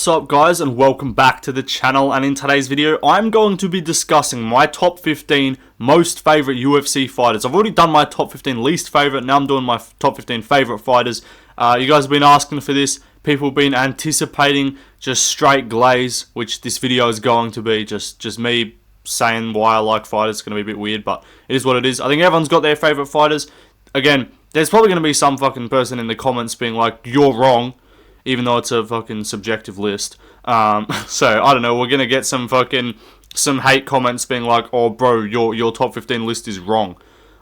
what's up guys, and welcome back to the channel. And in today's video I'm going to be discussing my top 15 most favorite UFC fighters. I've already done my top 15 least favorite, now I'm doing my top 15 favorite fighters. You guys have been asking for this, people have been anticipating just straight glaze, which this video is going to be just me saying why I like fighters. It's going to be a bit weird, but it is what it is. I think everyone's got their favorite fighters. Again, there's probably going to be some fucking person in the comments being like, you're wrong, even though it's a fucking subjective list. So, I don't know, we're going to get some hate comments being like, oh bro, your top 15 list is wrong.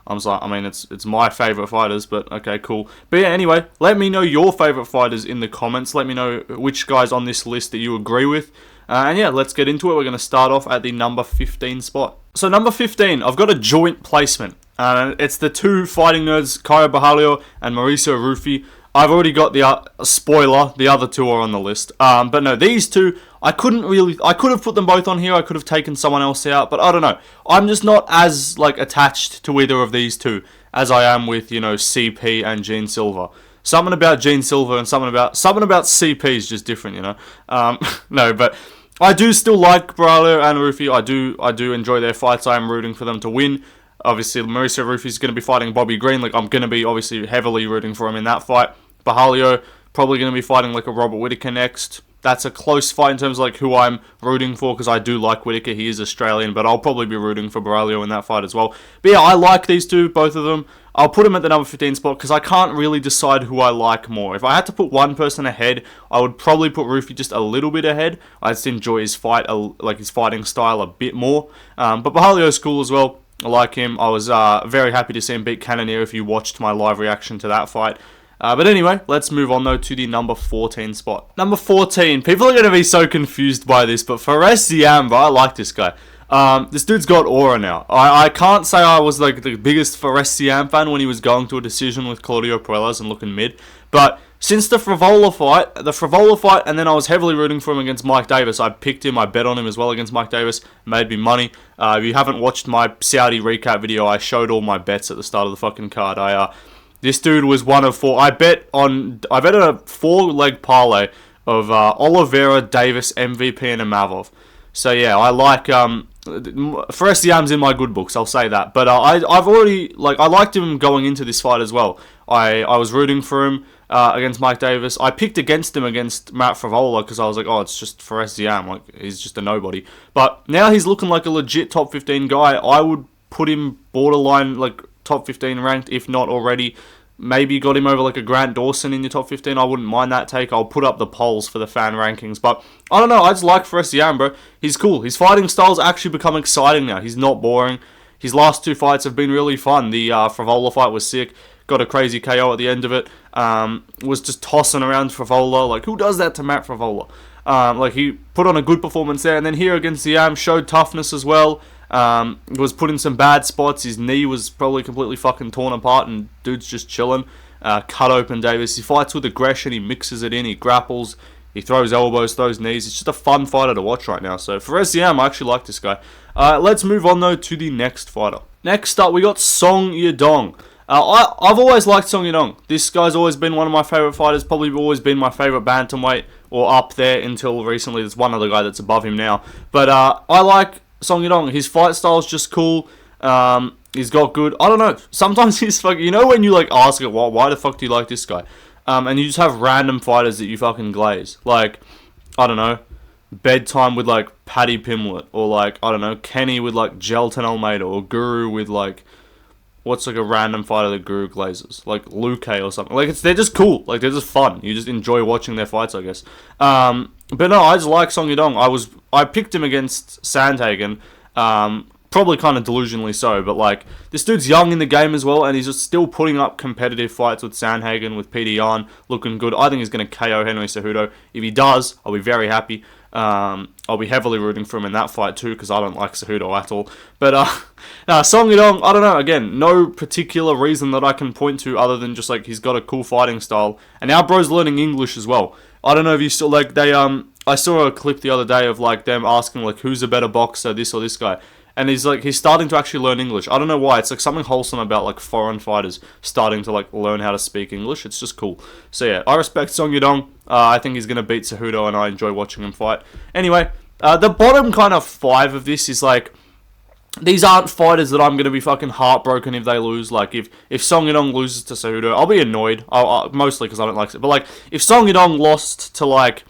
I'm just like, I mean, it's my favourite fighters, but okay, cool. But yeah, anyway, let me know your favourite fighters in the comments. Let me know which guys on this list that you agree with. And yeah, let's get into it. We're going to start off at the number 15 spot. So number 15, I've got a joint placement. It's the two fighting nerds, Caio Borralho and Mauricio Rufy. I've already got the spoiler, the other two are on the list. But no, these two, I could have put them both on here, I could have taken someone else out, but I don't know. I'm just not as, attached to either of these two as I am with, CP and Gene Silva. Something about Gene Silva and something about CP is just different, No, but I do still like Borralho and Rufy. I do enjoy their fights. I am rooting for them to win. Obviously, Mauricio Rufy is going to be fighting Bobby Green. I'm going to be obviously heavily rooting for him in that fight. Borralho probably going to be fighting a Robert Whittaker next. That's a close fight in terms of who I'm rooting for, because I do like Whittaker. He is Australian, but I'll probably be rooting for Borralho in that fight as well. But yeah, I like these two, both of them. I'll put them at the number 15 spot because I can't really decide who I like more. If I had to put one person ahead, I would probably put Rufy just a little bit ahead. I just enjoy his fight, his fighting style a bit more. But Borralho's cool as well. I like him. I was very happy to see him beat Cannonier if you watched my live reaction to that fight. But anyway, let's move on though to the number 14 spot. Number 14, people are going to be so confused by this, but Ziam, I like this guy. This dude's got aura now. I can't say I was the biggest Ziam fan when he was going to a decision with Claudio Puelles and looking mid, but since the Frivola fight, and then I was heavily rooting for him against Mike Davis. I picked him, I bet on him as well against Mike Davis, made me money. If you haven't watched my Saudi recap video, I showed all my bets at the start of the fucking card. This dude was one of four. I bet on a 4-leg parlay of Oliveira, Davis, MVP, and Imavov. So yeah, I like Ziam's in my good books, I'll say that. But I've already I liked him going into this fight as well. I was rooting for him against Mike Davis. I picked against him against Matt Frivola because I was like, oh, it's just Ziam, he's just a nobody. But now he's looking like a legit top 15 guy. I would put him borderline top 15 ranked, if not already. Maybe got him over a Grant Dawson in your top 15. I wouldn't mind that take. I'll put up the polls for the fan rankings. But I don't know. I just like Ziam, bro. He's cool. His fighting style's actually become exciting now. He's not boring. His last two fights have been really fun. The Frivola fight was sick. Got a crazy KO at the end of it. Was just tossing around Frivola. Who does that to Matt Frivola? He put on a good performance there. And then here against Ziam, showed toughness as well. Was put in some bad spots. His knee was probably completely fucking torn apart, and dude's just chilling. Cut open Davis. He fights with aggression. He mixes it in. He grapples. He throws elbows, throws knees. It's just a fun fighter to watch right now. So for Ziam, I actually like this guy. Let's move on though to the next fighter. Next up, we got Song Yadong. I've always liked Song Yadong. This guy's always been one of my favourite fighters. Probably always been my favourite bantamweight, or up there until recently. There's one other guy that's above him now. But I like Song Yadong. His fight style's just cool. He's got good, I don't know, sometimes he's fucking, when you ask it, why the fuck do you like this guy? And you just have random fighters that you fucking glaze. I don't know, Bedtime with Paddy Pimblett, or I don't know, Kenny with Gelton Almeida, or Guru with what's a random fighter that Guru glazes? Luke or something. They're just cool. They're just fun. You just enjoy watching their fights, I guess. But no, I just like Song Yadong. I picked him against Sandhagen, probably kind of delusionally so, but this dude's young in the game as well, and he's just still putting up competitive fights with Sandhagen, with Peter Yan, looking good. I think he's going to KO Henry Cejudo. If he does, I'll be very happy. I'll be heavily rooting for him in that fight too, because I don't like Cejudo at all. But Song Yadong, I don't know, again, no particular reason that I can point to other than just he's got a cool fighting style, and now bro's learning English as well. I don't know if you still I saw a clip the other day of them asking who's a better boxer, this or this guy, and he's starting to actually learn English. I don't know why. It's something wholesome about foreign fighters starting to learn how to speak English. It's just cool. So yeah, I respect Song Yadong. I think he's going to beat Cejudo, and I enjoy watching him fight. Anyway, the bottom kind of 5 of this is like, these aren't fighters that I'm going to be fucking heartbroken if they lose. Like, if Song Yadong loses to Cejudo, I'll be annoyed. Mostly because I don't like it. But, like, if Song Yadong lost to, like,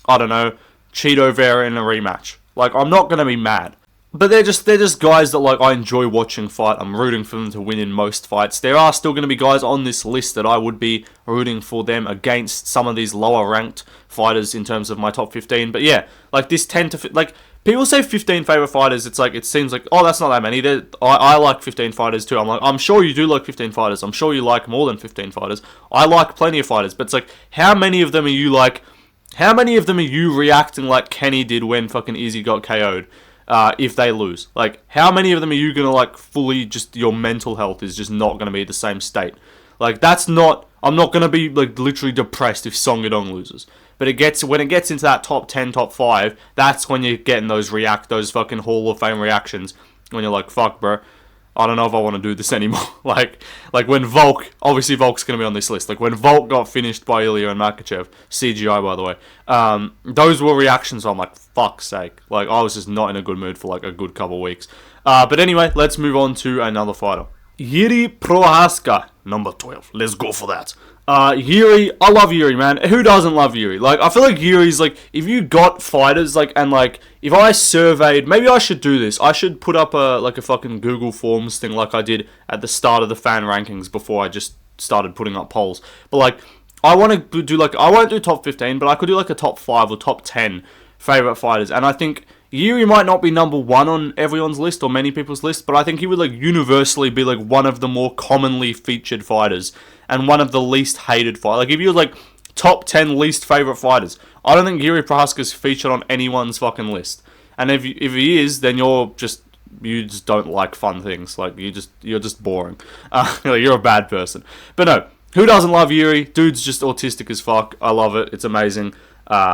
I don't know, Chito Vera in a rematch, like, I'm not going to be mad. But they're just guys that, like, I enjoy watching fight. I'm rooting for them to win in most fights. There are still going to be guys on this list that I would be rooting for them against some of these lower ranked fighters in terms of my top 15. But yeah, like, this 10 to... like, people say 15 favorite fighters. It's like, it seems like, oh, that's not that many. I like 15 fighters too. I'm like, I'm sure you do like 15 fighters. I'm sure you like more than 15 fighters. I like plenty of fighters. But it's like, how many of them are you like... how many of them are you reacting like Kenny did when fucking Izzy got KO'd? If they lose, like, how many of them are you gonna, like, fully just, your mental health is just not gonna be the same state? Like, that's not, I'm not gonna be, like, literally depressed if Song Yadong loses. But when it gets into that top 10, top 5, that's when you're getting those fucking Hall of Fame reactions, when you're like, fuck, bro, I don't know if I want to do this anymore. like when Volk, obviously Volk's going to be on this list. Like when Volk got finished by Ilya and Makachev, CGI by the way, those were reactions. I'm like, fuck's sake. Like, I was just not in a good mood for like a good couple weeks. But anyway, let's move on to another fighter. Jiri Prochazka, number 12. Let's go for that. Jiri, I love Jiri, man. Who doesn't love Jiri? Like, I feel like Jiri's, like, if you got fighters, like, and, like, if I surveyed, maybe I should do this. I should put up a fucking Google Forms thing like I did at the start of the fan rankings before I just started putting up polls. But, like, I want to do, like, I won't do top 15, but I could do, like, a top 5 or top 10 favorite fighters. And I think Jiri might not be number 1 on everyone's list or many people's list, but I think he would, like, universally be, like, one of the more commonly featured fighters and one of the least hated fighters. Like, if you're, like, top 10 least favorite fighters, I don't think Jiri Prochazka's featured on anyone's fucking list. And if he is, then you just don't like fun things. Like, you're just boring. You're a bad person. But no, who doesn't love Jiri? Dude's just autistic as fuck. I love it. It's amazing.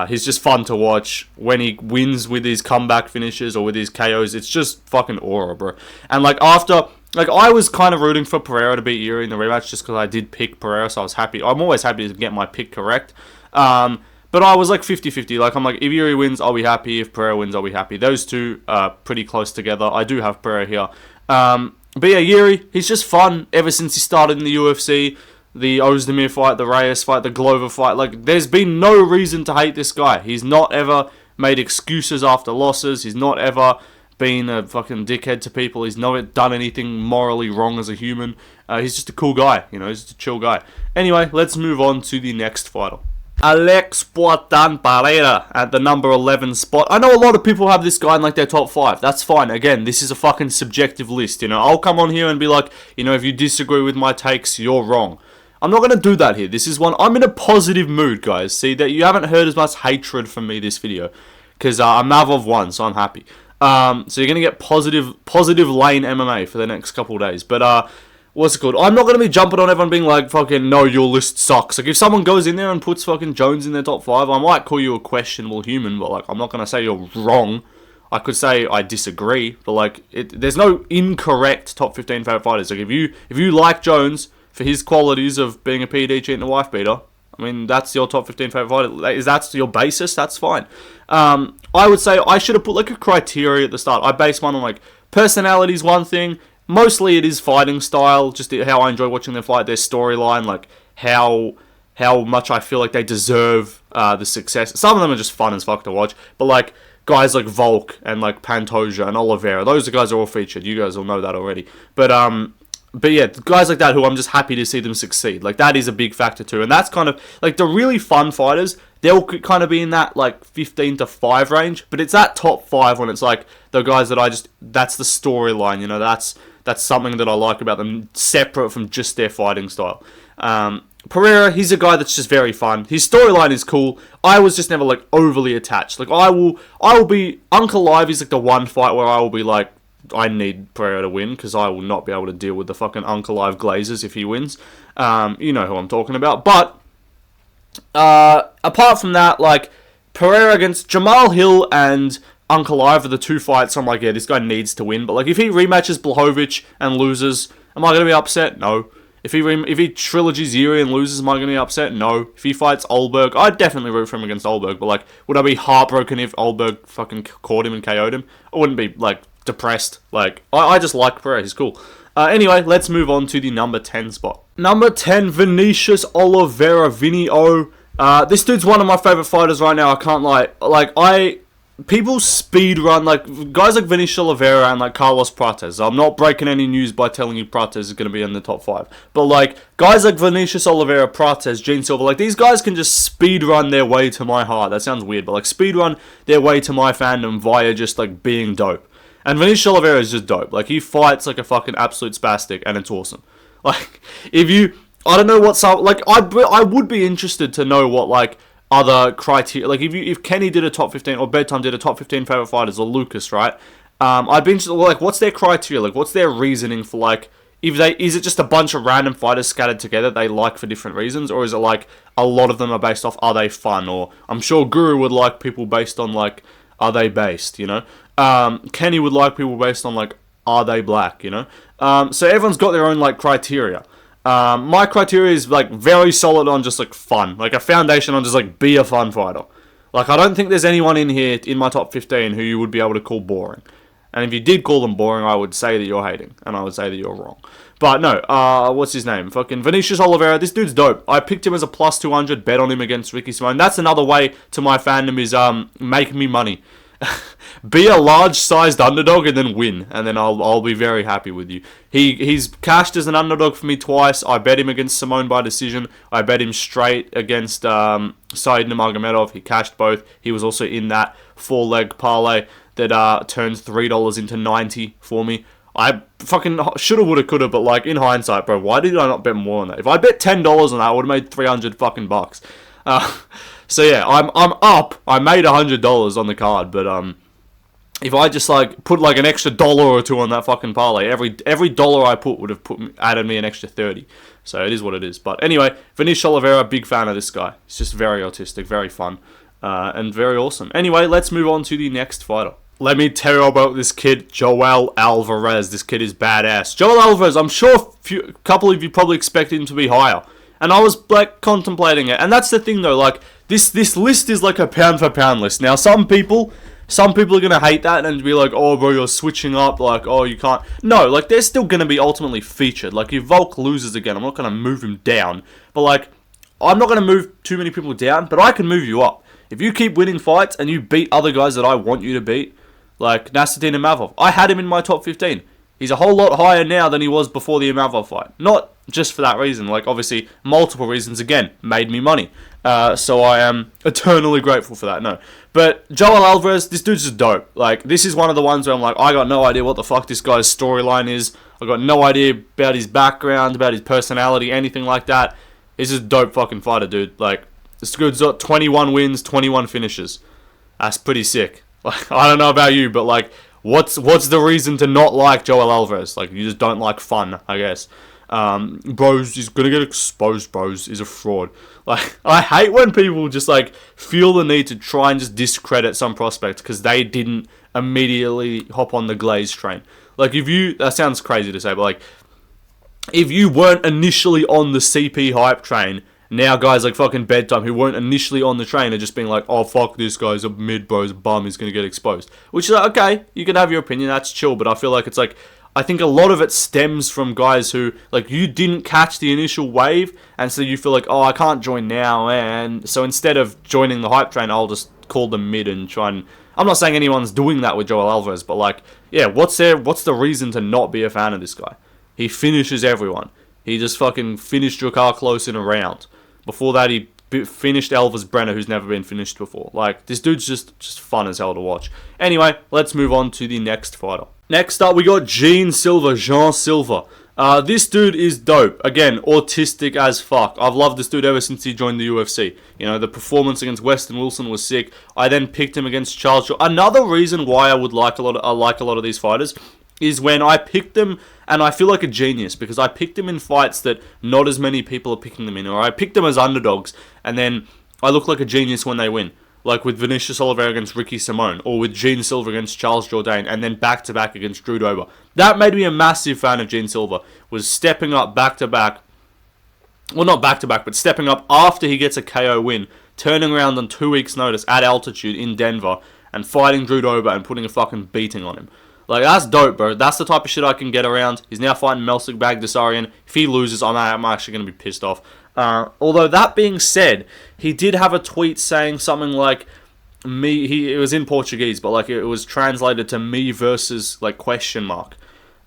He's just fun to watch. When he wins with his comeback finishes or with his KOs, it's just fucking aura, bro. And, like, after... like, I was kind of rooting for Pereira to beat Jiri in the rematch just because I did pick Pereira, so I was happy. I'm always happy to get my pick correct. But I was like 50-50. Like, I'm like, if Jiri wins, I'll be happy. If Pereira wins, I'll be happy. Those two are pretty close together. I do have Pereira here. But yeah, Jiri, he's just fun ever since he started in the UFC. The Ozdemir fight, the Reyes fight, the Glover fight. Like, there's been no reason to hate this guy. He's not ever made excuses after losses. He's not ever been a fucking dickhead to people. He's never done anything morally wrong as a human. He's just a cool guy, you know, he's just a chill guy. Anyway, let's move on to the next fighter. Alexandre Pereira at the number 11 spot. I know a lot of people have this guy in like their top 5. That's fine. Again, this is a fucking subjective list, you know. I'll come on here and be like, you know, if you disagree with my takes, you're wrong. I'm not going to do that here. This is one, I'm in a positive mood, guys. See, that you haven't heard as much hatred from me this video. Because Imavov won, so I'm happy. So you're going to get positive lane MMA for the next couple of days. But, what's it called? I'm not going to be jumping on everyone being like, fucking, no, your list sucks. Like, if someone goes in there and puts fucking Jones in their top 5, I might call you a questionable human, but, like, I'm not going to say you're wrong. I could say I disagree, but, like, there's no incorrect top 15 favorite fighters. Like, if you like Jones for his qualities of being a PED cheat and a wife beater, I mean, that's your top 15 favorite fighter. Is that your basis? That's fine. I would say I should have put, like, a criteria at the start. I base mine on, like, personality is one thing. Mostly it is fighting style, just how I enjoy watching them fight, their storyline, like, how much I feel like they deserve the success. Some of them are just fun as fuck to watch, but, like, guys like Volk and, like, Pantoja and Oliveira, those guys are all featured. You guys will know that already. But yeah, guys like that who I'm just happy to see them succeed. Like, that is a big factor too. And that's kind of, like, the really fun fighters, they'll kind of be in that, like, 15 to 5 range. But it's that top 5 when it's, like, the guys that that's the storyline, you know, that's something that I like about them, separate from just their fighting style. Pereira, he's a guy that's just very fun. His storyline is cool. I was just never, like, overly attached. Like, I will be, Uncle Live is, like, the one fight where I will be, like, I need Pereira to win, because I will not be able to deal with the fucking Uncle Live Glazers if he wins. You know who I'm talking about. But, apart from that, like, Pereira against Jamal Hill and Uncle Live are the two fights I'm like, yeah, this guy needs to win. But, like, if he rematches Blachowicz and loses, am I going to be upset? No. If he trilogies Yiri and loses, am I going to be upset? No. If he fights Olberg, I'd definitely root for him against Olberg. But, like, would I be heartbroken if Olberg fucking caught him and KO'd him? I wouldn't be, like, depressed. Like, I just like Pereira. He's cool. Anyway, let's move on to the number 10 spot. Number 10, Vinicius Oliveira, Vinny O. This dude's one of my favorite fighters right now. I can't lie. Like, people speed run, like, guys like Vinicius Oliveira and, like, Carlos Prates. I'm not breaking any news by telling you Prates is going to be in the top 5. But, like, guys like Vinicius Oliveira, Prates, Gene Silva, like, these guys can just speed run their way to my heart. That sounds weird, but, like, speed run their way to my fandom via just, like, being dope. And Vinicius Oliveira is just dope. Like, he fights like a fucking absolute spastic, and it's awesome. Like, I don't know what some, like, I would be interested to know what, like, other criteria, like, if Kenny did a top 15, or Bedtime did a top 15 favorite fighters, or Lucas, right? I'd be interested, like, what's their criteria, like, what's their reasoning for, like, is it just a bunch of random fighters scattered together they like for different reasons, or is it, like, a lot of them are based off, are they fun, or, I'm sure Guru would like people based on, like, are they based, you know? Kenny would like people based on, like, are they black, you know? So everyone's got their own, like, criteria. My criteria is, like, very solid on just, like, fun. Like, a foundation on just, like, be a fun fighter. Like, I don't think there's anyone in here, in my top 15, who you would be able to call boring. And if you did call them boring, I would say that you're hating. And I would say that you're wrong. But, no, what's his name? Fucking Vinicius Oliveira. This dude's dope. I picked him as a plus 200, bet on him against Ricky Simone. That's another way to my fandom is, make me money. Be a large-sized underdog and then win, and then I'll be very happy with you. He's cashed as an underdog for me twice. I bet him against Simone by decision. I bet him straight against Said Nurmagomedov. He cashed both. He was also in that 4-leg parlay that turns $3 into 90 for me. I fucking shoulda, woulda, coulda, but like in hindsight, bro, why did I not bet more on that? If I bet $10 on that, I would have made 300 fucking bucks. So yeah, I'm up. I made $100 on the card, but if I just like put like an extra $1 or $2 on that fucking parlay, every dollar I put would have added me an extra 30. So it is what it is. But anyway, Vinicius Oliveira, big fan of this guy. He's just very autistic, very fun, and very awesome. Anyway, let's move on to the next fighter. Let me tell you about this kid, Joel Alvarez. This kid is badass. Joel Alvarez, I'm sure a couple of you probably expected him to be higher. And I was, like, contemplating it. And that's the thing, though. Like, this list is like a pound-for-pound list. Now, some people are going to hate that and be like, oh, bro, you're switching up. Like, oh, you can't. No, like, they're still going to be ultimately featured. Like, if Volk loses again, I'm not going to move him down. But, like, I'm not going to move too many people down, but I can move you up. If you keep winning fights and you beat other guys that I want you to beat, like Nassourdine Imavov, I had him in my top 15. He's a whole lot higher now than he was before the Imavov fight. Not just for that reason. Like, obviously, multiple reasons, again, made me money. So I am eternally grateful for that. No. But Joel Alvarez, this dude's just dope. Like, this is one of the ones where I'm like, I got no idea what the fuck this guy's storyline is. I got no idea about his background, about his personality, anything like that. He's just a dope fucking fighter, dude. Like, this dude's got 21 wins, 21 finishes. That's pretty sick. Like, I don't know about you, but, like, what's the reason to not like Joel Alvarez? Like, you just don't like fun, I guess. Bros, he's gonna get exposed, bros. He's a fraud. Like, I hate when people just, like, feel the need to try and just discredit some prospect because they didn't immediately hop on the Glaze train. Like, that sounds crazy to say, but, like, if you weren't initially on the CP hype train, now guys like fucking Bedtime who weren't initially on the train are just being like, oh, fuck, this guy's a mid, bro, he's a bum, he's gonna get exposed. Which is like, okay, you can have your opinion, that's chill, but I feel like it's like, I think a lot of it stems from guys who, like, you didn't catch the initial wave, and so you feel like, oh, I can't join now, and so instead of joining the hype train, I'll just call them mid and try and, I'm not saying anyone's doing that with Joel Alvarez, but like, yeah, what's the reason to not be a fan of this guy? He finishes everyone. He just fucking finished Drakkar Klose in a round. Before that, he finished Elvis Brenner, who's never been finished before. Like, this dude's just fun as hell to watch. Anyway, let's move on to the next fighter. Next up, we got Jean Silva. This dude is dope. Again, autistic as fuck. I've loved this dude ever since he joined the UFC. You know, the performance against Weston Wilson was sick. I then picked him against Charles Shaw. Another reason why I like a lot of these fighters is when I picked them, and I feel like a genius, because I picked them in fights that not as many people are picking them in, or I picked them as underdogs, and then I look like a genius when they win. Like with Vinicius Oliveira against Ricky Simone, or with Jean Silva against Charles Jourdain, and then back-to-back against Drew Dober. That made me a massive fan of Jean Silva, was stepping up back-to-back, well, not back-to-back, but stepping up after he gets a KO win, turning around on 2 weeks' notice at altitude in Denver, and fighting Drew Dober and putting a fucking beating on him. Like, that's dope, bro. That's the type of shit I can get around. He's now fighting Melsik Bagdasaryan. If he loses, I'm actually going to be pissed off. Although, that being said, he did have a tweet saying something like, it was in Portuguese, but like it was translated to me versus, like, question mark.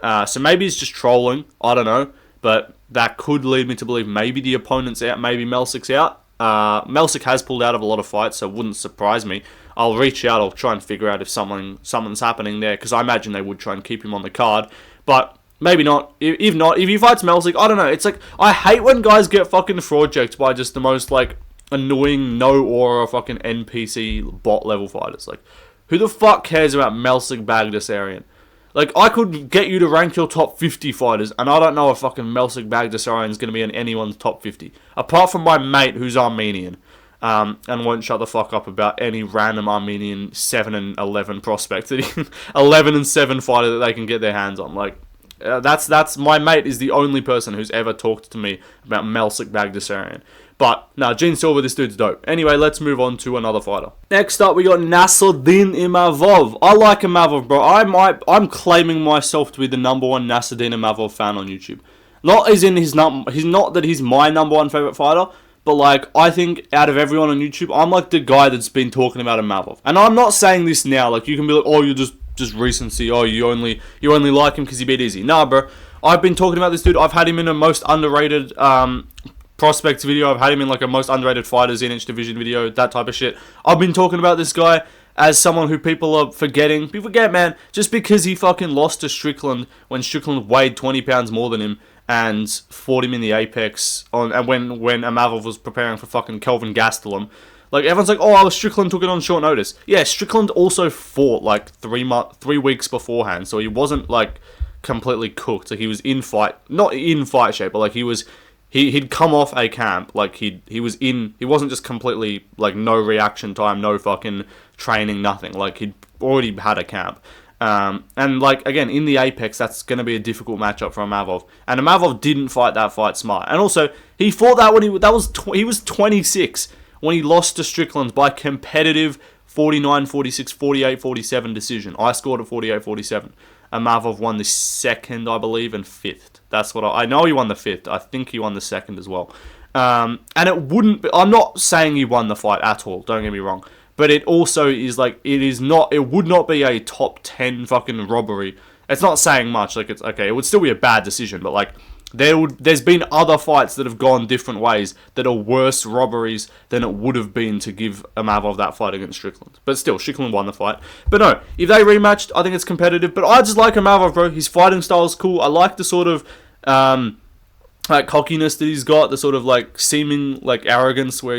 So maybe he's just trolling. I don't know. But that could lead me to believe maybe the opponent's out, maybe Melsik's out. Melsik has pulled out of a lot of fights, so it wouldn't surprise me. I'll reach out, I'll try and figure out if something's happening there, because I imagine they would try and keep him on the card. But maybe not. If not, if he fights Melsik, I don't know. It's like, I hate when guys get fucking fraud checked by just the most, like, annoying, no aura fucking NPC bot level fighters. Like, who the fuck cares about Melsik Bagdasaryan? Like, I could get you to rank your top 50 fighters, and I don't know if fucking Melsik Bagdasaryan is going to be in anyone's top 50. Apart from my mate who's Armenian, and won't shut the fuck up about any random Armenian 7-11 prospect, 11-7 fighter that they can get their hands on. Like, that's my mate is the only person who's ever talked to me about Melsik Bagdasaryan. But, no, Gene Silva, this dude's dope. Anyway, let's move on to another fighter. Next up, we got Nassourdine Imavov. I like Imavov, bro. I'm claiming myself to be the number one Nassourdine Imavov fan on YouTube. Not as in he's not that he's my number one favorite fighter, but like, I think out of everyone on YouTube, I'm like the guy that's been talking about Imavov. And I'm not saying this now. Like, you can be like, oh, you're just recency. Oh, you only like him because he beat Izzy. Nah, bro. I've been talking about this dude. I've had him in a most underrated prospects video. I've had him in like a most underrated fighters in each division video, that type of shit. I've been talking about this guy as someone who people are forgetting. People forget, man, just because he fucking lost to Strickland when Strickland weighed 20 pounds more than him and fought him in the Apex and when Imavov was preparing for fucking Kelvin Gastelum. Like, everyone's like, oh, Strickland took it on short notice. Yeah, Strickland also fought like 3 weeks beforehand, so he wasn't like completely cooked. Like, he was not in fight shape, but like he'd come off a camp, like he wasn't just completely, like, no reaction time, no fucking training, nothing, like, he'd already had a camp, and, like, again, in the Apex, that's going to be a difficult matchup for Imavov, and Imavov didn't fight that fight smart, and also, he fought that when he was 26, when he lost to Strickland by competitive 49-46, 48-47 decision. I scored a 48-47. Imavov won the second, I believe, and fifth. That's what I know. He won the fifth. I think he won the second as well. And it wouldn't be, I'm not saying he won the fight at all. Don't get me wrong. But it also is like, it would not be a top 10 fucking robbery. It's not saying much. Like, it's okay. It would still be a bad decision, but like, there's been other fights that have gone different ways that are worse robberies than it would have been to give Imavov that fight against Strickland. But still, Strickland won the fight. But no, if they rematched, I think it's competitive. But I just like Imavov, bro. His fighting style is cool. I like the sort of like cockiness that he's got, the sort of like seeming like arrogance where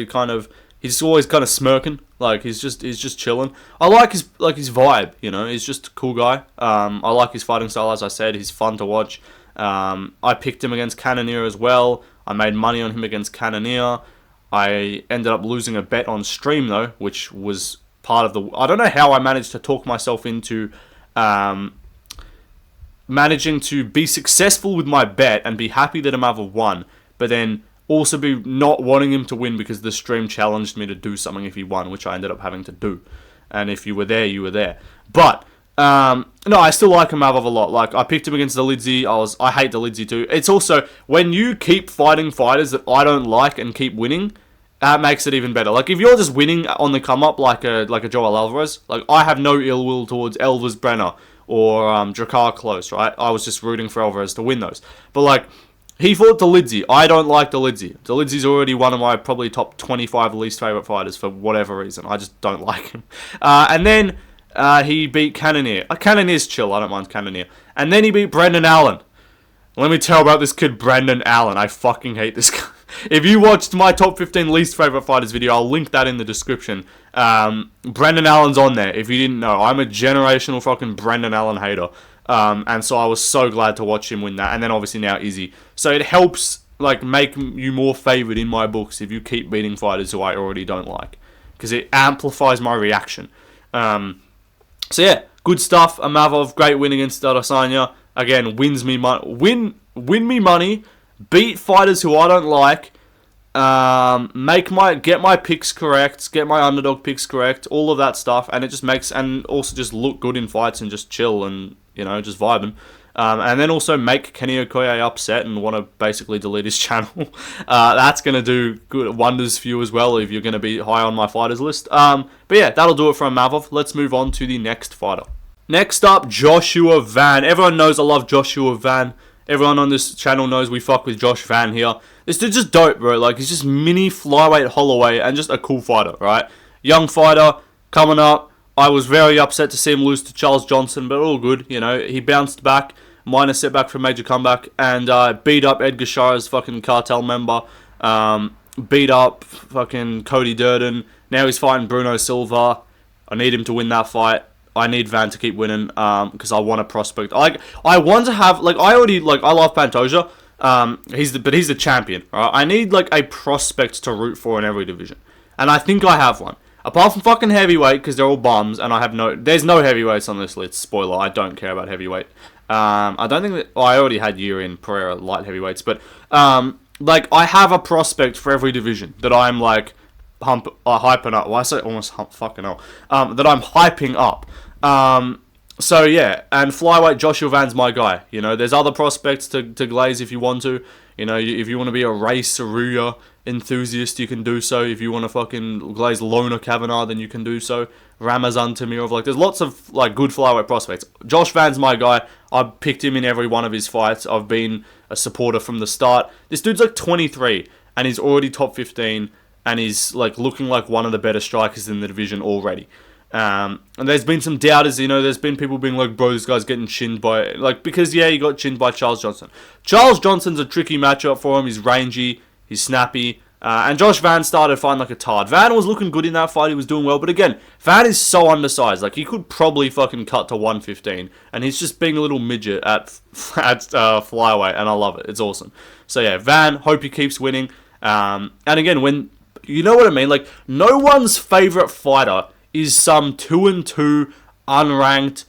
he's always kind of smirking, like he's just chilling. I like his vibe, you know. He's just a cool guy. I like his fighting style, as I said. He's fun to watch. I picked him against Cannonier as well. I made money on him against Cannonier. I ended up losing a bet on stream though, which was part of the... I don't know how I managed to talk myself into managing to be successful with my bet and be happy that Imavov won, but then also be not wanting him to win because the stream challenged me to do something if he won, which I ended up having to do. And if you were there, you were there. But... no, I still like Imavov a lot. Like, I picked him against Dolidze. I hate Dolidze too. It's also, when you keep fighting fighters that I don't like and keep winning, that makes it even better. Like, if you're just winning on the come up like a Joel Alvarez, like, I have no ill will towards Elvis Brenner or Drakkar Close, right? I was just rooting for Alvarez to win those. But like, he fought Dolidze. I don't like Dolidze. Dolidze's already one of my probably top 25 least favorite fighters for whatever reason. I just don't like him. And then he beat Cannonier. Cannonier's chill. I don't mind Cannonier. And then he beat Brendan Allen. Let me tell about this kid, Brendan Allen. I fucking hate this guy. If you watched my top 15 least favorite fighters video, I'll link that in the description. Brendan Allen's on there. If you didn't know, I'm a generational fucking Brendan Allen hater. And so I was so glad to watch him win that. And then obviously now Izzy. So it helps like make you more favored in my books if you keep beating fighters who I already don't like, because it amplifies my reaction. So yeah, good stuff. Imavov, great win against Adesanya. Again, wins me money. Win me money. Beat fighters who I don't like. get my picks correct, get my underdog picks correct, all of that stuff, and it just makes, and also just look good in fights and just chill and, you know, just vibing. And then also make Kenny Okoye upset and want to basically delete his channel. That's going to do good wonders for you as well if you're going to be high on my fighters list. But yeah, that'll do it from Imavov. Let's move on to the next fighter. Next up, Joshua Van. Everyone knows I love Joshua Van. Everyone on this channel knows we fuck with Josh Van here. This dude's just dope, bro. Like, he's just mini flyweight Holloway and just a cool fighter, right? Young fighter, coming up. I was very upset to see him lose to Charles Johnson, but all good, you know. He bounced back, minor setback for a major comeback, and beat up Edgar Shara's fucking cartel member. Beat up fucking Cody Durden. Now he's fighting Bruno Silva. I need him to win that fight. I need Van to keep winning because I want a prospect. I want to have, like, I love Pantoja. He's the champion. Right? I need like a prospect to root for in every division, and I think I have one. Apart from fucking heavyweight, because they're all bums, and there's no heavyweights on this list. Spoiler, I don't care about heavyweight. I don't think that, I already had Yiri and Pereira light heavyweights, but, like, I have a prospect for every division that I'm, like, hyping up. Well, I say almost fucking hell. That I'm hyping up. So, yeah, and flyweight, Joshua Van's my guy. You know, there's other prospects to glaze if you want to. You know, if you want to be a Ray Saruya enthusiast, you can do so. If you want to fucking glaze Lona Kavanagh, then you can do so. Ramazan Tamirov, like, there's lots of, like, good flyweight prospects. Josh Van's my guy. I've picked him in every one of his fights. I've been a supporter from the start. This dude's, like, 23, and he's already top 15, and he's, like, looking like one of the better strikers in the division already. And there's been some doubters, you know, there's been people being like, bro, this guy's getting chinned by, like, because, yeah, he got chinned by Charles Johnson. Charles Johnson's a tricky matchup for him. He's rangy, he's snappy, and Josh Van started fighting like a tard. Van was looking good in that fight, he was doing well, but again, Van is so undersized, like, he could probably fucking cut to 115, and he's just being a little midget at flyweight, and I love it, it's awesome. So yeah, Van, hope he keeps winning, and again, when, you know what I mean, like, no one's favourite fighter is some 2-2 unranked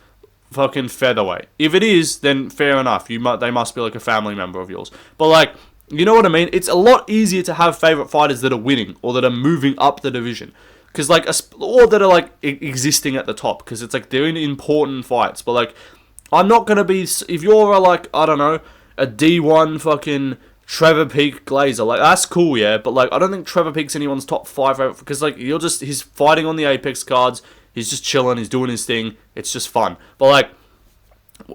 fucking featherweight. If it is, then fair enough. They must be like a family member of yours. But like, you know what I mean? It's a lot easier to have favorite fighters that are winning or that are moving up the division, because like, or that are like existing at the top, because it's like they're in important fights. But like, I'm not gonna be, if you're a, like, I don't know, a D1 fucking Trevor Peak Glazer, like, that's cool, yeah, but like, I don't think Trevor Peak's anyone's top 5, because like, he's fighting on the Apex cards, he's just chilling, he's doing his thing, it's just fun. But like,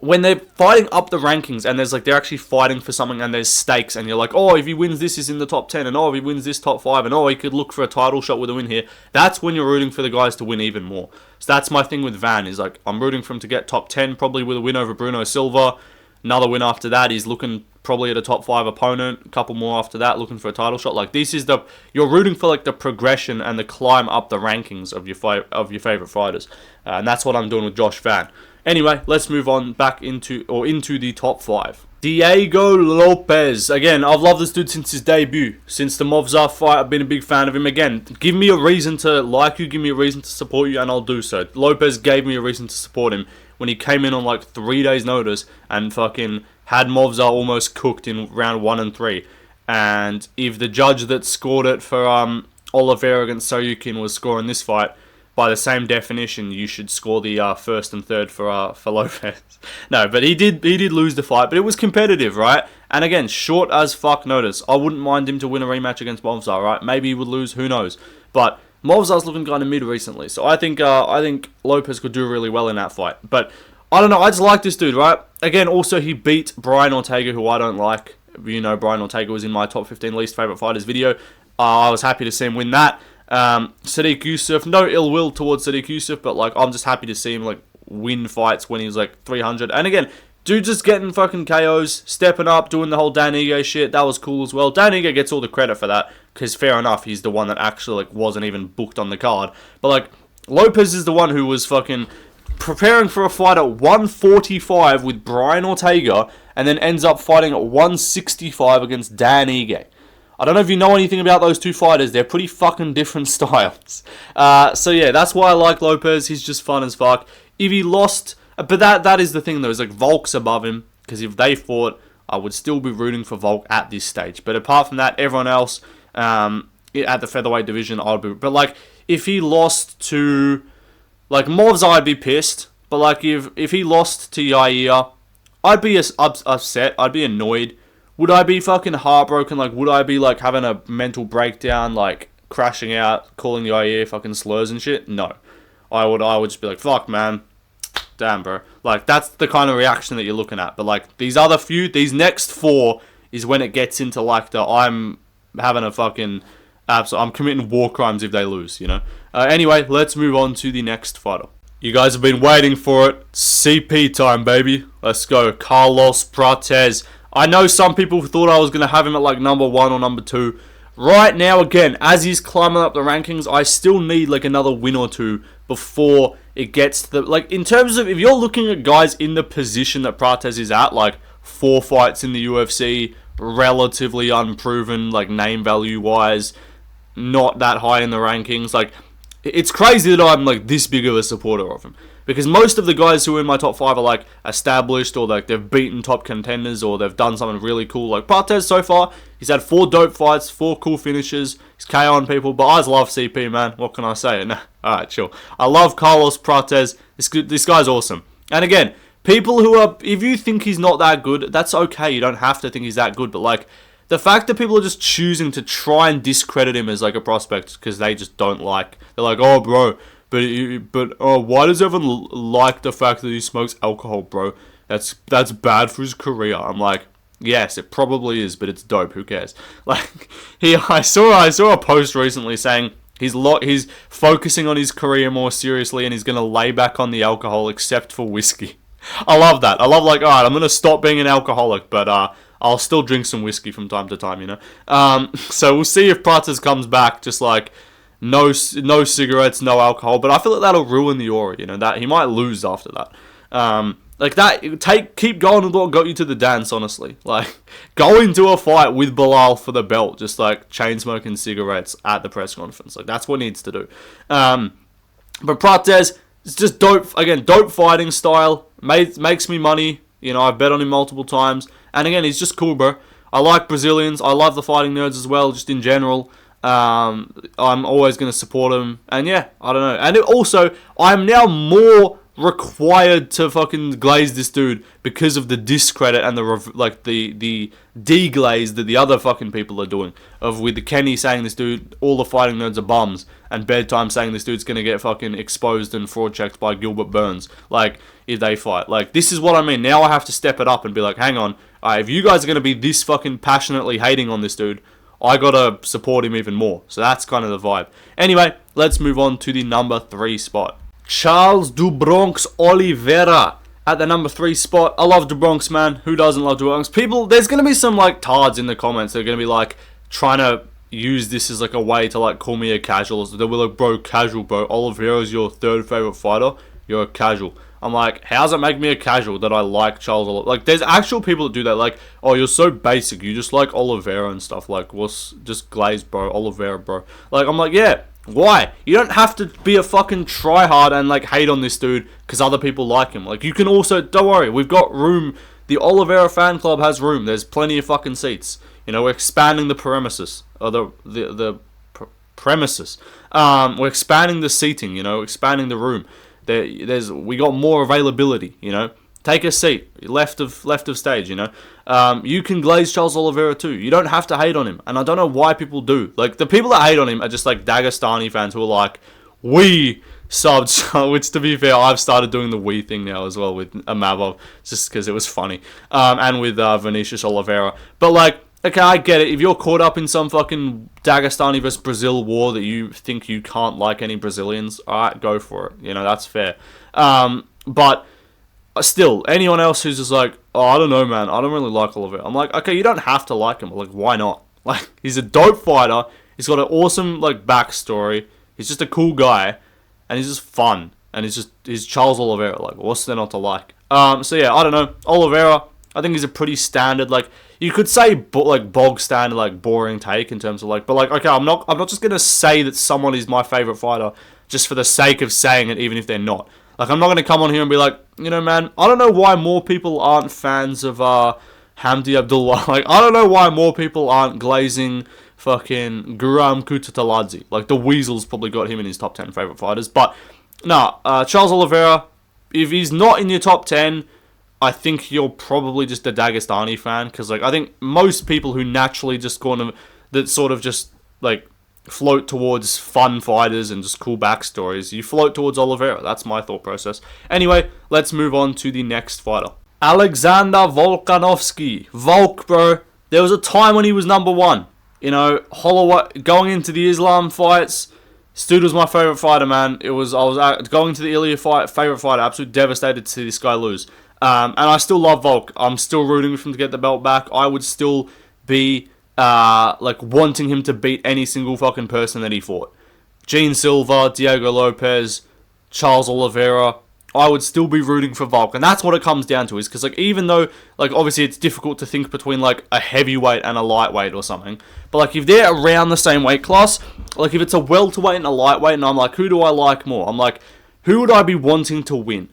when they're fighting up the rankings, and there's like, they're actually fighting for something, and there's stakes, and you're like, oh, if he wins this, he's in the top 10, and oh, if he wins this, top 5, and oh, he could look for a title shot with a win here, that's when you're rooting for the guys to win even more. So that's my thing with Van, is like, I'm rooting for him to get top 10, probably with a win over Bruno Silva. Another win after that, he's looking probably at a top 5 opponent. A couple more after that, looking for a title shot. Like, this is you're rooting for like the progression and the climb up the rankings of your favorite fighters, and that's what I'm doing with Josh Van. Anyway, let's move on back into the top 5. Diego Lopes. Again, I've loved this dude since his debut. Since the Movzar fight, I've been a big fan of him. Again, give me a reason to like you, give me a reason to support you, and I'll do so. Lopes gave me a reason to support him when he came in on like 3 days notice and fucking had Movzar almost cooked in round 1 and 3. And if the judge that scored it for Oliveira against Soyukin was scoring this fight, by the same definition, you should score the first and third for Lopes. No, but he did lose the fight, but it was competitive, right? And again, short as fuck notice. I wouldn't mind him to win a rematch against Movzar, right? Maybe he would lose, who knows? But Movzar's looking kind of mid recently, so I think Lopes could do really well in that fight. But I don't know, I just like this dude, right? Again, also he beat Brian Ortega, who I don't like. You know, Brian Ortega was in my top 15 least favorite fighters video. I was happy to see him win that. Sadiq Yusuf, no ill will towards Sadiq Yusuf, but like, I'm just happy to see him like win fights when he's like 300. And again, dude just getting fucking KOs, stepping up, doing the whole Dan Ige shit. That was cool as well. Dan Ige gets all the credit for that, because fair enough, he's the one that actually like wasn't even booked on the card. But like, Lopes is the one who was fucking preparing for a fight at 145 with Brian Ortega, and then ends up fighting at 165 against Dan Ige. I don't know if you know anything about those two fighters. They're pretty fucking different styles. So yeah, that's why I like Lopes. He's just fun as fuck. If he lost, but that is the thing though, is like Volk's above him, because if they fought, I would still be rooting for Volk at this stage. But apart from that, everyone else, at the featherweight division, I'd be. But like, if he lost to like Mavs, I'd be pissed. But like, if he lost to Yair, I'd be upset. I'd be annoyed. Would I be fucking heartbroken? Like, would I be like having a mental breakdown, like crashing out, calling Yair fucking slurs and shit? No, I would just be like, fuck, man. Damn, bro. Like, that's the kind of reaction that you're looking at. But like, these next 4 is when it gets into like I'm having a fucking I'm committing war crimes if they lose, you know. Anyway, let's move on to the next fighter. You guys have been waiting for it. CP time, baby. Let's go. Carlos Prates. I know some people thought I was going to have him at like number 1 or number 2. Right now, again, as he's climbing up the rankings, I still need like another win or 2 before it gets to the... Like, in terms of, if you're looking at guys in the position that Prates is at, like 4 fights in the UFC, relatively unproven, like name value wise, not that high in the rankings, like, it's crazy that I'm like this big of a supporter of him. Because most of the guys who are in my top 5 are like established, or like they've beaten top contenders, or they've done something really cool. Like Prates so far, he's had 4 dope fights, 4 cool finishes. He's KOing people, but I just love CP, man. What can I say? Nah. Alright, chill. I love Carlos Prates. This guy's awesome. And again, people who are, if you think he's not that good, that's okay. You don't have to think he's that good, but like, the fact that people are just choosing to try and discredit him as like a prospect because they just don't like, they're like, oh bro, but why does everyone like the fact that he smokes alcohol, bro? That's bad for his career. I'm like, yes, it probably is, but it's dope. Who cares? Like, I saw a post recently saying he's focusing on his career more seriously and he's gonna lay back on the alcohol except for whiskey. I love that. I love like, alright, I'm gonna stop being an alcoholic, but I'll still drink some whiskey from time to time, you know. So we'll see if Prates comes back just like no cigarettes, no alcohol. But I feel like that'll ruin the aura, you know. That he might lose after that. Like that, keep going with what got you to the dance. Honestly, like go into a fight with Bilal for the belt, just like chain smoking cigarettes at the press conference. Like that's what he needs to do. But Prates, it's just dope. Again, dope fighting style. Makes me money. You know, I bet on him multiple times. And again, he's just cool, bro. I like Brazilians. I love the fighting nerds as well, just in general. I'm always going to support him. And yeah, I don't know. And also, I'm now more required to fucking glaze this dude because of the discredit and the deglaze that the other fucking people are doing. With the Kenny saying this dude, all the fighting nerds are bums, and Bedtime saying this dude's gonna get fucking exposed and fraud checked by Gilbert Burns, like, if they fight. Like, this is what I mean. Now I have to step it up and be like, hang on, if you guys are gonna be this fucking passionately hating on this dude, I gotta support him even more. So that's kind of the vibe. Anyway, let's move on to the number 3 spot. Charles do Bronx Oliveira at the number 3 spot. I love do Bronx, man. Who doesn't love do Bronx? People, there's going to be some like tards in the comments that are going to be like trying to use this as like a way to like call me a casual. So they'll be like, bro, casual, bro. Oliveira's your 3rd favorite fighter. You're a casual. I'm like, how does it make me a casual that I like Charles Oliveira? Like, there's actual people that do that. Like, oh, you're so basic. You just like Oliveira and stuff. Like, what's just glazed, bro? Oliveira, bro. Like, I'm like, yeah. Why? You don't have to be a fucking tryhard and like hate on this dude because other people like him. Like, you can also, don't worry, we've got room. The Oliveira fan club has room. There's plenty of fucking seats. You know, we're expanding the premises, or the premises. We're expanding the seating. You know, expanding the room. We got more availability. You know, take a seat left of stage. You know, you can glaze Charles Oliveira too. You don't have to hate on him, and I don't know why people do. Like, the people that hate on him are just like Dagestani fans who are like, we subbed, which to be fair, I've started doing the we thing now as well with Imavov, just because it was funny, and with Vinicius Oliveira. But like, okay, I get it. If you're caught up in some fucking Dagestani versus Brazil war that you think you can't like any Brazilians, alright, go for it. You know, that's fair. But still, anyone else who's just like, oh, I don't know, man, I don't really like Oliveira. I'm like, okay, you don't have to like him, but like, why not? Like, he's a dope fighter. He's got an awesome like backstory. He's just a cool guy, and he's just fun. And he's Charles Oliveira. Like, what's there not to like? So yeah, I don't know. Oliveira, I think he's a pretty standard, like, you could say bog standard, like boring take in terms of like, but like, okay, I'm not just gonna say that someone is my favorite fighter just for the sake of saying it, even if they're not. Like, I'm not going to come on here and be like, you know, man, I don't know why more people aren't fans of Hamdi Abdullah. Like, I don't know why more people aren't glazing fucking Guram Kutataladze. Like, the Weasel's probably got him in his top 10 favourite fighters. But, no, Charles Oliveira, if he's not in your top 10, I think you're probably just a Dagestani fan. Because, like, I think most people who naturally just that sort of just, like, float towards fun fighters and just cool backstories, you float towards Oliveira. That's my thought process. Anyway, let's move on to the next fighter. Alexander Volkanovski. Volk, bro. There was a time when he was number one. You know, Holloway, going into the Islam fights, this dude was my favourite fighter, man. I was going to the Ilya fight, favourite fighter, absolutely devastated to see this guy lose. And I still love Volk. I'm still rooting for him to get the belt back. I would still be like wanting him to beat any single fucking person that he fought. Silva, Diego Lopes, Charles Oliveira. I would still be rooting for Volk. And that's what it comes down to, is because, like, even though, like, obviously it's difficult to think between, like, a heavyweight and a lightweight or something, but, like, if they're around the same weight class, like, if it's a welterweight and a lightweight, and I'm like, who do I like more? I'm like, who would I be wanting to win?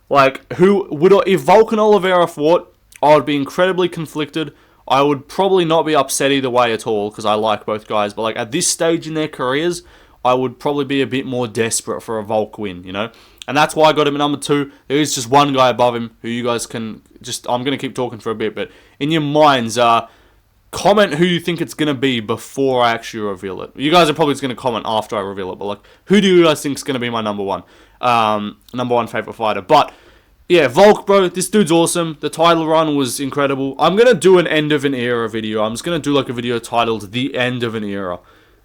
Like, if Volk and Oliveira fought, I would be incredibly conflicted. I would probably not be upset either way at all, because I like both guys, but, like, at this stage in their careers, I would probably be a bit more desperate for a Volk win, you know? And that's why I got him at number 2. There is just one guy above him who you guys can just... I'm going to keep talking for a bit, but in your minds, comment who you think it's going to be before I actually reveal it. You guys are probably just going to comment after I reveal it, but, like, who do you guys think is going to be my number one favourite fighter? But, yeah, Volk, bro, this dude's awesome. The title run was incredible. I'm going to do an end of an era video. I'm just going to do, like, a video titled The End of an Era.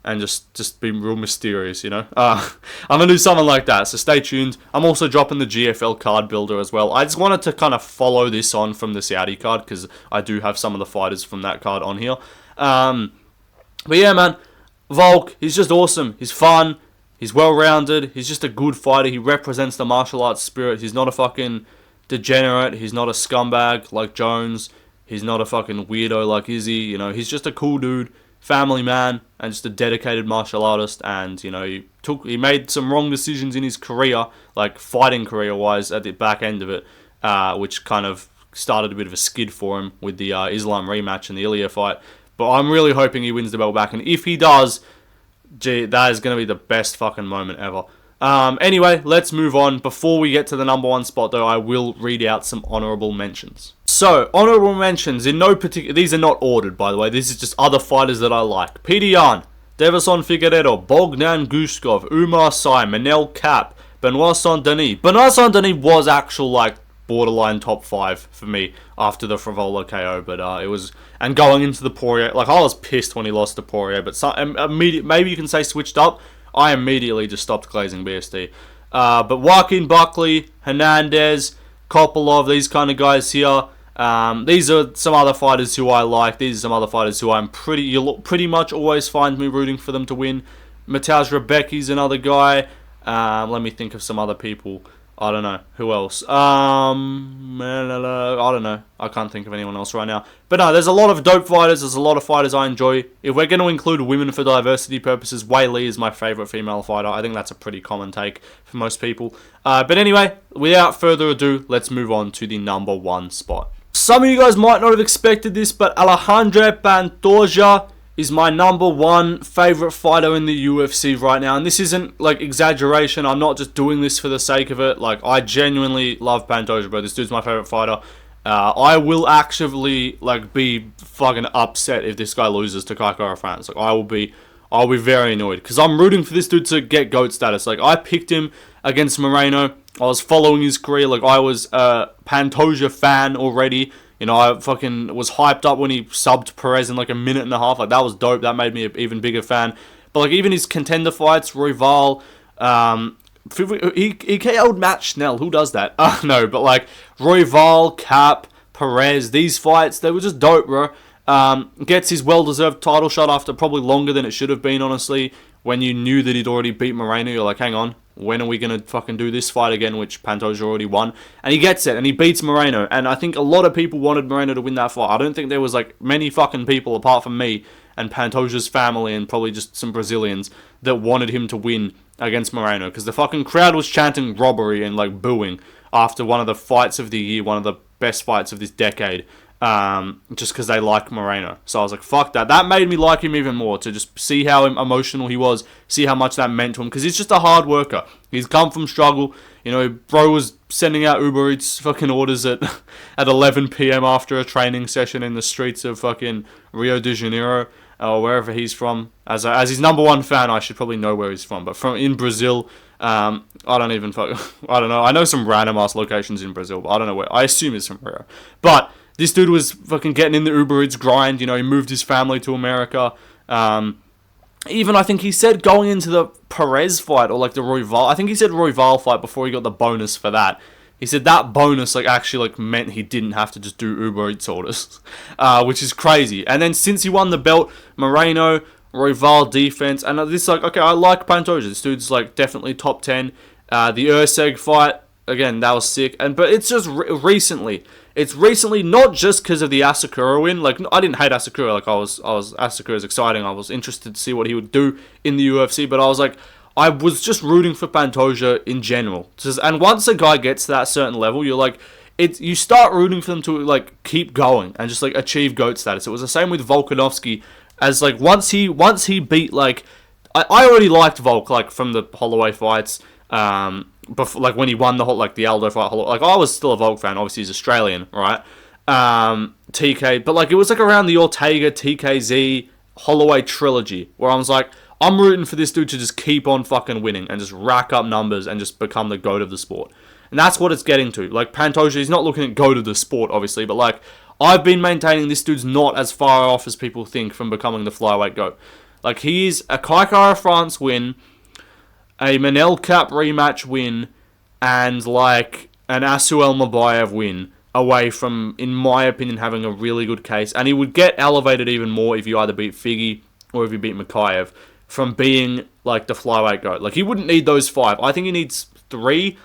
And just be real mysterious, you know. I'm going to do something like that, so stay tuned. I'm also dropping the GFL card builder as well. I just wanted to kind of follow this on from the Saudi card, because I do have some of the fighters from that card on here. But yeah, man, Volk, he's just awesome. He's fun. He's well-rounded. He's just a good fighter. He represents the martial arts spirit. He's not a fucking degenerate. He's not a scumbag like Jones. He's not a fucking weirdo like Izzy. You know, he's just a cool dude. Family man, and just a dedicated martial artist, and, you know, he made some wrong decisions in his career, like fighting career-wise, at the back end of it, which kind of started a bit of a skid for him with the Islam rematch and the Ilya fight. But I'm really hoping he wins the belt back, and if he does, gee, that is going to be the best fucking moment ever. Anyway, let's move on. Before we get to the number one spot, though, I will read out some honourable mentions. So, honourable mentions, in no particular... These are not ordered, by the way. This is just other fighters that I like. Peter Yan, Davison Figueiredo, Bogdan Gushkov, Umar Sy, Manel Cap, Benoit Saint-Denis. Benoit Saint-Denis was actual, like, borderline top 5 for me after the Frivola KO, but it was... And going into the Poirier... Like, I was pissed when he lost to Poirier, but maybe you can say switched up. I immediately just stopped glazing BSD. But Joaquin Buckley, Hernandez, Kopolov, these kind of guys here... these are some other fighters who I like. These are some other fighters who you'll pretty much always find me rooting for them to win. Mateusz Rebecki's another guy. Let me think of some other people. I don't know. Who else? I don't know. I can't think of anyone else right now. But no, there's a lot of dope fighters. There's a lot of fighters I enjoy. If we're going to include women for diversity purposes, Wei Li is my favourite female fighter. I think that's a pretty common take for most people. But anyway, without further ado, let's move on to the number one spot. Some of you guys might not have expected this, but Alexandre Pantoja is my number one favourite fighter in the UFC right now. And this isn't, like, exaggeration. I'm not just doing this for the sake of it. Like, I genuinely love Pantoja, bro. This dude's my favourite fighter. I will actually, like, be fucking upset if this guy loses to Kai Kara-France. Like, I'll be very annoyed, because I'm rooting for this dude to get GOAT status. Like, I picked him against Moreno. I was following his career. Like, I was a Pantoja fan already. You know, I fucking was hyped up when he subbed Perez in like a minute and a half. Like, that was dope. That made me an even bigger fan. But, like, even his contender fights, Royval, he KO'd Matt Schnell. Who does that? No, but, like, Royval, Cap, Perez, these fights, they were just dope, bro. Gets his well-deserved title shot after probably longer than it should have been, honestly. When you knew that he'd already beat Moreno, you're like, hang on, when are we going to fucking do this fight again, which Pantoja already won? And he gets it, and he beats Moreno. And I think a lot of people wanted Moreno to win that fight. I don't think there was, like, many fucking people, apart from me and Pantoja's family and probably just some Brazilians, that wanted him to win against Moreno. Because the fucking crowd was chanting robbery and, like, booing after one of the fights of the year, one of the best fights of this decade. just because they like Moreno. So I was like, fuck that. That made me like him even more, to just see how emotional he was, see how much that meant to him, because he's just a hard worker. He's come from struggle. You know, bro was sending out Uber Eats fucking orders at 11 p.m. after a training session in the streets of fucking Rio de Janeiro, or wherever he's from. As his number one fan, I should probably know where he's from, but in Brazil. I don't know. I know some random ass locations in Brazil, but I don't know where. I assume it's from Rio. But this dude was fucking getting in the Uber Eats grind. You know, he moved his family to America. Even I think he said going into the Perez fight, or like the Royval. I think he said Royval fight before he got the bonus for that. He said that bonus like actually like meant he didn't have to just do Uber Eats orders, which is crazy. And then since he won the belt, Moreno, Royval defense, and this like, okay, I like Pantoja. This dude's like definitely top 10. The Urseg fight, again, that was sick. But it's just recently. It's recently not just because of the Asakura win. Like, I didn't hate Asakura. Like, Asakura is exciting. I was interested to see what he would do in the UFC. But I was like, I was just rooting for Pantoja in general. And once a guy gets to that certain level, you're like, you start rooting for them to like keep going and just like achieve GOAT status. It was the same with Volkanovski. As like once he beat like, I already liked Volk like from the Holloway fights. Before, like when he won the whole like the Aldo fight, like I was still a Volk fan. Obviously he's Australian, right? TK, but like it was like around the Ortega TKZ Holloway trilogy where I was like, I'm rooting for this dude to just keep on fucking winning and just rack up numbers and just become the GOAT of the sport. And that's what it's getting to. Like Pantoja, he's not looking at GOAT of the sport, obviously, but like I've been maintaining this dude's not as far off as people think from becoming the flyweight GOAT. Like he's a Kai Kara France win, a Manel Cap rematch win, and like an Asuel Mabayev win away from, in my opinion, having a really good case. And he would get elevated even more if you either beat Figgy or if you beat Makayev from being like the flyweight GOAT. Like he wouldn't need those 5. I think he needs 3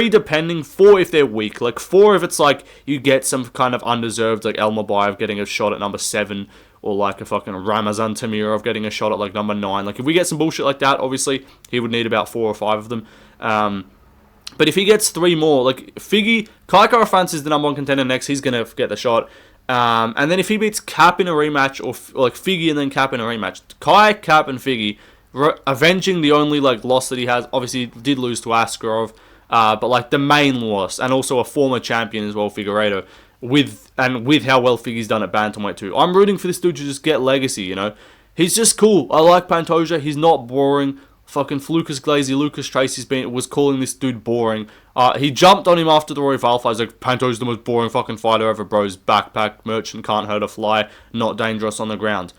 depending, 4 if they're weak. Like 4 if it's like you get some kind of undeserved, like El Mabayev getting a shot at number 7, or like a fucking Ramazan Tamirov getting a shot at like number 9. Like if we get some bullshit like that, obviously he would need about 4 or 5 of them. But if he gets 3 more, like Figgy, Kai Kara France is the number 1 contender next. He's gonna get the shot. And then if he beats Cap in a rematch, or like Figgy and then Cap in a rematch, Kai, Cap, and Figgy, avenging the only like loss that he has. Obviously, did lose to Askarov, but like the main loss, and also a former champion as well, Figueiredo. With how well Figgy's done at bantamweight too. I'm rooting for this dude to just get legacy, you know. He's just cool. I like Pantoja. He's not boring. Fucking Lucas Glazy, Lucas Tracy's was calling this dude boring. He jumped on him after the Royval fight. He's like, Pantoja's the most boring fucking fighter ever, bros. Backpack, merchant, can't hurt a fly, not dangerous on the ground.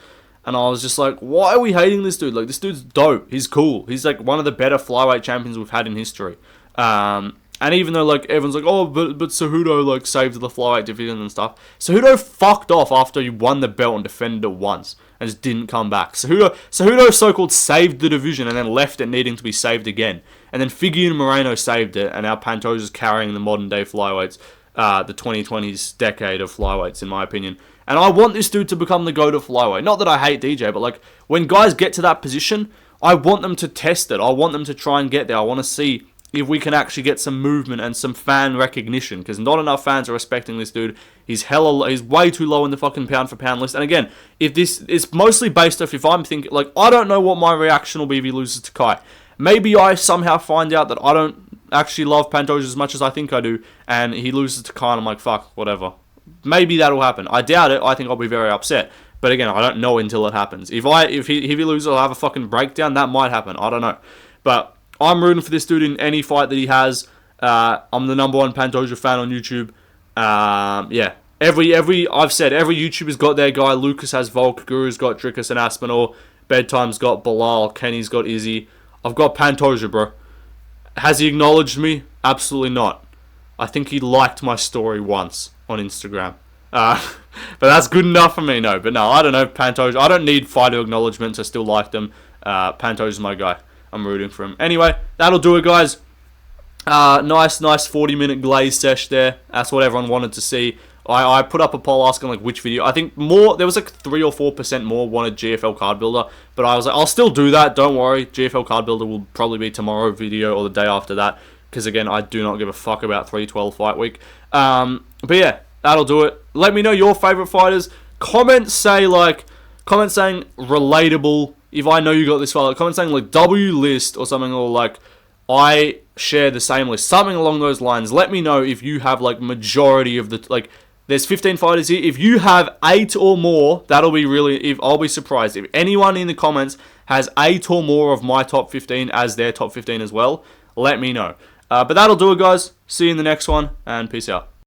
And I was just like, why are we hating this dude? Like, this dude's dope. He's cool. He's like one of the better flyweight champions we've had in history. And even though like everyone's like, oh, but Cejudo like saved the flyweight division and stuff, Cejudo fucked off after he won the belt and defended it once and just didn't come back. Cejudo so-called saved the division and then left it needing to be saved again. And then Figgy and Moreno saved it, and now Pantoja's carrying the modern day flyweights, the 2020s decade of flyweights in my opinion. And I want this dude to become the GOAT of flyweight. Not that I hate DJ, but like when guys get to that position, I want them to test it. I want them to try and get there. I want to see if we can actually get some movement and some fan recognition, because not enough fans are respecting this dude. He's way too low in the fucking pound for pound list. And again, it's mostly based off if I'm thinking, like, I don't know what my reaction will be if he loses to Kai. Maybe I somehow find out that I don't actually love Pantoja as much as I think I do, and he loses to Kai and I'm like, fuck, whatever. Maybe that'll happen. I doubt it. I think I'll be very upset. But again, I don't know until it happens. If he loses, I'll have a fucking breakdown. That might happen. I don't know. But I'm rooting for this dude in any fight that he has. I'm the number 1 Pantoja fan on YouTube. Yeah. I've said every YouTuber's got their guy. Lucas has Volk. Guru's got Drickus and Aspinall. Bedtime's got Bilal. Kenny's got Izzy. I've got Pantoja, bro. Has he acknowledged me? Absolutely not. I think he liked my story once on Instagram. But that's good enough for me, no. But no, I don't know, Pantoja. I don't need fighter acknowledgements. I still like them. Pantoja's my guy. I'm rooting for him. Anyway, that'll do it, guys. Nice 40-minute glaze sesh there. That's what everyone wanted to see. I put up a poll asking like which video. I think there was like 3 or 4% more wanted GFL Card Builder, but I was like, I'll still do that. Don't worry. GFL Card Builder will probably be tomorrow video or the day after that, because again, I do not give a fuck about 312 fight week. But yeah, that'll do it. Let me know your favorite fighters. Comment saying relatable. If I know you got this fight, comment saying like W list or something, or like I share the same list, something along those lines. Let me know if you have like majority of the like. There's 15 fighters here. If you have 8 or more, that'll be really. I'll be surprised if anyone in the comments has 8 or more of my top 15 as their top 15 as well. Let me know. But that'll do it, guys. See you in the next one, and peace out.